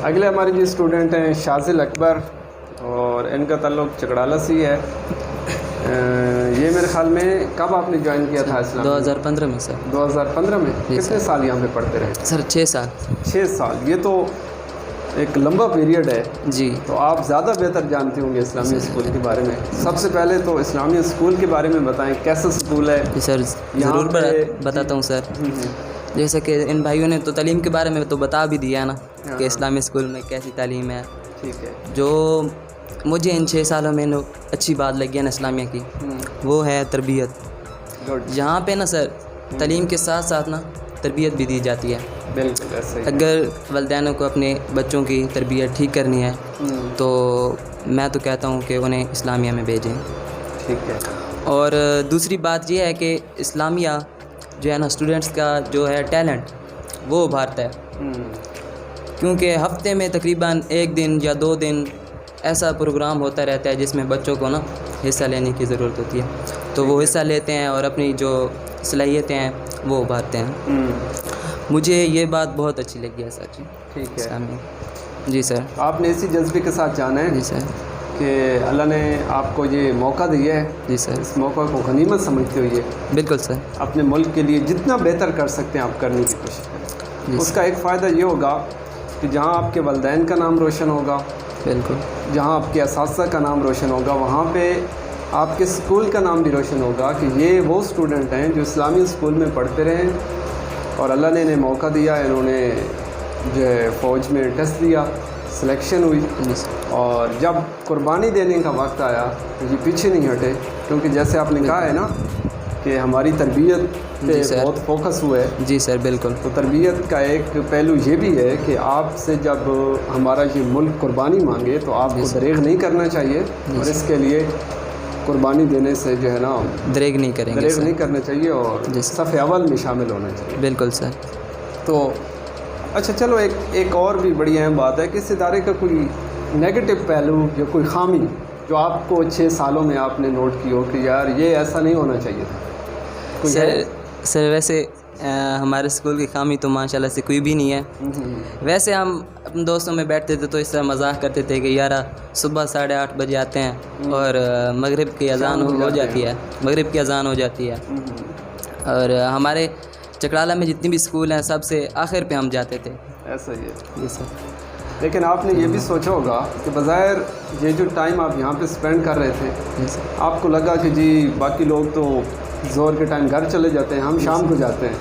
اگلے ہمارے جو اسٹوڈنٹ ہیں شازل اکبر، اور ان کا تعلق چکڑالہ سے ہی ہے۔ یہ میرے خیال میں کب آپ نے جوائن کیا تھا اسلام؟ 2015 میں سر۔ 2015 میں؟ کتنے سال یہاں پہ پڑھتے رہے؟ سر 6 سال۔ 6 سال، یہ تو ایک لمبا پیریڈ ہے جی۔ تو آپ زیادہ بہتر جانتے ہوں گے اسلامی اسکول کے بارے میں۔ سب سے پہلے تو اسلامی اسکول کے بارے میں بتائیں، کیسا اسکول ہے؟ جی سر ضرور بتاتا ہوں سر۔ جیسے کہ ان بھائیوں نے تو تعلیم کے بارے میں تو بتا بھی دیا نا کہ اسلامی اسکول میں کیسی تعلیم ہے۔ ٹھیک ہے۔ جو مجھے ان 6 سالوں میں اچھی بات لگی ہے نا اسلامیہ کی، وہ ہے تربیت۔ یہاں پہ نا سر تعلیم کے ساتھ ساتھ نا تربیت بھی دی جاتی ہے۔ بالکل ایسے ہی۔ اگر والدینوں کو اپنے بچوں کی تربیت ٹھیک کرنی ہے تو میں تو کہتا ہوں کہ انہیں اسلامیہ میں بھیجیں۔ ٹھیک ہے۔ اور دوسری بات یہ ہے کہ اسلامیہ جو ہے نا اسٹوڈنٹس کا جو ہے ٹیلنٹ وہ ابھارتا ہے، کیونکہ ہفتے میں تقریباً 1 دن یا 2 دن ایسا پروگرام ہوتا رہتا ہے جس میں بچوں کو نا حصہ لینے کی ضرورت ہوتی ہے، تو وہ حصہ لیتے ہیں اور اپنی جو صلاحیتیں ہیں وہ ابھارتے ہیں۔ مجھے یہ بات بہت اچھی لگی ہے سر جی۔ ٹھیک ہے۔ جی سر۔ آپ نے اسی جذبے کے ساتھ جانا ہے جی سر کہ اللہ نے آپ کو یہ موقع دیا ہے۔ جی سر۔ اس موقع کو غنیمت سمجھتے ہوئے بالکل سر اپنے ملک کے لیے جتنا بہتر کر سکتے ہیں آپ کرنے کی کوشش کریں۔ اس کا ایک فائدہ یہ ہوگا کہ جہاں آپ کے والدین کا نام روشن ہوگا، بالکل، جہاں آپ کے اساتذہ کا نام روشن ہوگا، وہاں پہ آپ کے اسکول کا نام بھی روشن ہوگا کہ یہ وہ اسٹوڈنٹ ہیں جو اسلامی اسکول میں پڑھتے رہے اور اللہ نے انہیں موقع دیا، انہوں نے جو ہے فوج میں ٹیسٹ دیا، سلیکشن ہوئی، اور جب قربانی دینے کا وقت آیا تو یہ پیچھے نہیں ہٹے، کیونکہ جیسے آپ نے کہا ہے نا کہ ہماری تربیت پہ بہت فوکس ہوا ہے۔ جی سر بالکل۔ تو تربیت کا ایک پہلو یہ بھی ہے کہ آپ سے جب ہمارا یہ ملک قربانی مانگے تو آپ کو دریغ نہیں کرنا چاہیے، اور اس کے لیے قربانی دینے سے جو ہے نا دریغ نہیں کریں گے، دریغ نہیں کرنا چاہیے، اور صف اول میں شامل ہونا چاہیے۔ بالکل سر۔ تو اچھا چلو ایک اور بھی بڑی اہم بات ہے کہ اس ادارے کا کوئی نیگیٹو پہلو یا کوئی خامی جو آپ کو 6 سالوں میں آپ نے نوٹ کی ہو کہ یار یہ ایسا نہیں ہونا چاہیے تھا؟ سر ویسے ہمارے اسکول کی خامی تو ماشاءاللہ سے کوئی بھی نہیں ہے۔ ویسے ہم اپنے دوستوں میں بیٹھتے تھے تو اس طرح مذاق کرتے تھے کہ یار صبح 8:30 بجے آتے ہیں اور مغرب کی اذان ہو جاتی ہے، مغرب کی اذان ہو جاتی ہے، اور ہمارے چکڑالہ میں جتنی بھی اسکول ہیں سب سے آخر پہ ہم جاتے تھے۔ ایسا ہی ہے جی سر۔ لیکن آپ نے یہ بھی سوچا ہوگا کہ بظاہر یہ جو ٹائم آپ یہاں پہ اسپینڈ کر رہے تھے، آپ کو لگا کہ جی باقی لوگ تو زور کے ٹائم گھر چلے جاتے ہیں، ہم شام کو جاتے ہیں۔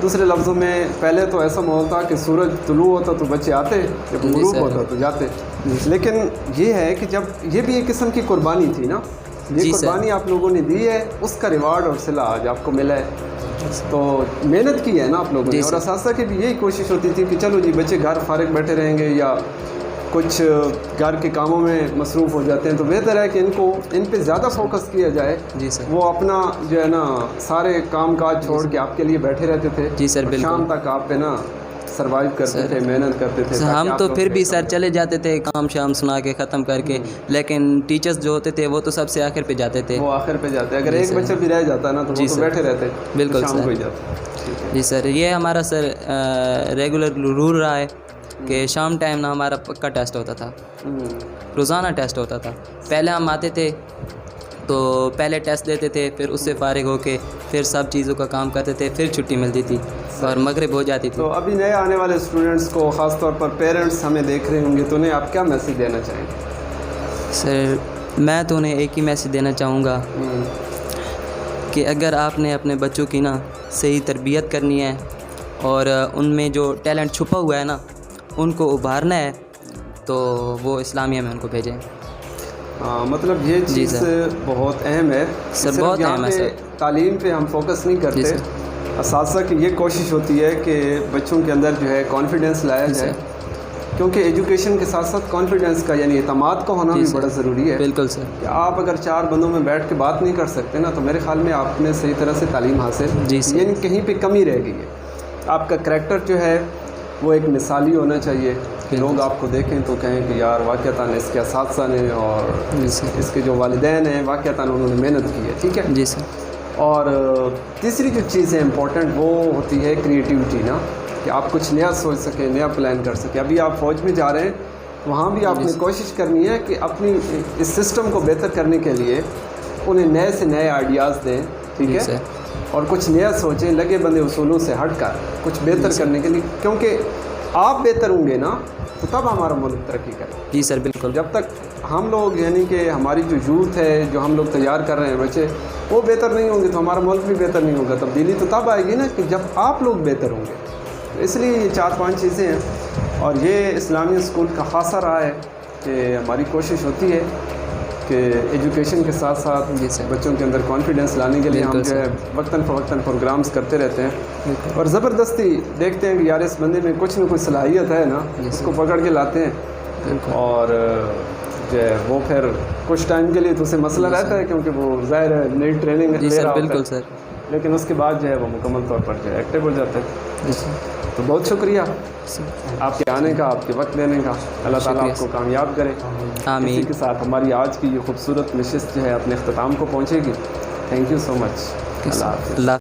دوسرے لفظوں میں پہلے تو ایسا ماحول تھا کہ سورج طلوع ہوتا تو بچے آتے، جب غروب ہوتا تو جاتے، لیکن یہ ہے کہ جب یہ بھی ایک قسم کی قربانی تھی نا، یہ قربانی آپ لوگوں نے دی ہے، اس کا ریوارڈ اور صلہ آج آپ کو ملا ہے۔ تو محنت کی ہے نا آپ لوگوں نے، اور اساتذہ کی بھی یہی کوشش ہوتی تھی کہ چلو جی بچے گھر فارغ بیٹھے رہیں گے یا کچھ گھر کے کاموں میں مصروف ہو جاتے ہیں، تو بہتر ہے کہ ان پہ زیادہ فوکس کیا جائے۔ جی سر۔ وہ اپنا جو ہے نا سارے کام کاج چھوڑ کے آپ کے لیے بیٹھے رہتے تھے۔ جی سر بالکل۔ شام تک آپ پہ نا سروائیو کرتے تھے، محنت کرتے تھے۔ ہم تو پھر بھی سر چلے جاتے تھے کام شام سنا کے ختم کر کے، لیکن ٹیچرز جو ہوتے تھے وہ تو سب سے آخر پہ جاتے تھے۔ وہ آخر پہ جاتے، اگر ایک بچہ بھی رہ جاتا نا تو وہ تو بیٹھے رہتے، بالکل شام کو ہی جاتے۔ جی سر، یہ ہمارا سر ریگولر رول رہا ہے کہ شام ٹائم نا ہمارا پکا ٹیسٹ ہوتا تھا، روزانہ ٹیسٹ ہوتا تھا۔ پہلے ہم آتے تھے تو پہلے ٹیسٹ دیتے تھے، پھر اس سے فارغ ہو کے پھر سب چیزوں کا کام کرتے تھے، پھر چھٹی ملتی تھی اور مغرب ہو جاتی تھی۔ تو ابھی نئے آنے والے اسٹوڈنٹس کو، خاص طور پر پیرنٹس ہمیں دیکھ رہے ہوں گے، تو انہیں آپ کیا میسیج دینا چاہیں گے؟ سر میں تو انہیں ایک ہی میسیج دینا چاہوں گا کہ اگر آپ نے اپنے بچوں کی نا صحیح تربیت کرنی ہے اور ان میں جو ٹیلنٹ چھپا ہوا ہے نا ان کو ابھارنا ہے تو وہ اسلامیہ میں ان کو بھیجیں۔ مطلب یہ چیز بہت اہم ہے سر، بہت اہم ہے سر۔ تعلیم پہ ہم فوکس نہیں کرتے، اساتذہ کی یہ کوشش ہوتی ہے کہ بچوں کے اندر جو ہے کانفیڈنس لایا جائے، کیونکہ ایجوکیشن کے ساتھ ساتھ کانفیڈنس کا یعنی اعتماد کا ہونا بھی بڑا ضروری ہے۔ بالکل سر۔ کہ آپ اگر 4 بندوں میں بیٹھ کے بات نہیں کر سکتے نا تو میرے خیال میں آپ نے صحیح طرح سے تعلیم حاصل یعنی کہیں پہ کمی رہ گئی ہے۔ آپ کا کریکٹر جو ہے وہ ایک مثالی ہونا چاہیے کہ لوگ آپ کو دیکھیں تو کہیں کہ یار واقعتاً اس کے اساتذہ نے اور اس کے جو والدین ہیں واقعتاً انہوں نے محنت کی ہے۔ ٹھیک ہے جی سر۔ اور تیسری جو چیز ہے امپورٹنٹ وہ ہوتی ہے کریٹیوٹی نا، کہ آپ کچھ نیا سوچ سکیں, نیا پلان کر سکیں. ابھی آپ فوج میں جا رہے ہیں, وہاں بھی آپ نے کوشش کرنی ہے کہ اپنی اس سسٹم کو بہتر کرنے کے لیے انہیں نئے سے نئے آئیڈیاز دیں, ٹھیک ہے, اور کچھ نیا سوچیں, لگے بندے اصولوں سے ہٹ کر کچھ بہتر کرنے کے لیے, کیونکہ آپ بہتر ہوں گے نا تو تب ہمارا ملک ترقی کرے. جی سر بالکل. جب تک ہم لوگ یعنی کہ ہماری جو یوتھ ہے, جو ہم لوگ تیار کر رہے ہیں بچے, وہ بہتر نہیں ہوں گے تو ہمارا ملک بھی بہتر نہیں ہوگا. تبدیلی تو تب آئے گی نا کہ جب آپ لوگ بہتر ہوں گے. تو اس لیے یہ 4-5 چیزیں ہیں, اور یہ اسلامیہ اسکول کا خاصہ رہا ہے کہ ہماری کوشش ہوتی ہے کہ ایجوکیشن کے ساتھ ساتھ بچوں کے اندر کانفیڈنس لانے کے لیے ہم جو ہے وقتاً فوقتاً پروگرامز کرتے رہتے ہیں, اور زبردستی دیکھتے ہیں کہ یار اس بندے میں کچھ نہ کچھ صلاحیت ہے نا, اس کو پکڑ کے لاتے ہیں, اور جو ہے وہ پھر کچھ ٹائم کے لیے تو اسے مسئلہ رہتا ہے کیونکہ وہ ظاہر ہے نئی ٹریننگ لے رہا ہوتا ہے, لیکن اس کے بعد جو ہے وہ مکمل طور پر جو ہے ایکٹیو ہو جاتا ہے. تو بہت شکریہ آپ کے آنے کا, آپ کے وقت دینے کا. اللہ تعالیٰ آپ کو کامیاب کرے. آمین. اسی کے ساتھ ہماری آج کی یہ خوبصورت نشست جو ہے اپنے اختتام کو پہنچے گی. تھینک یو سو مچ. اللہ حافظ.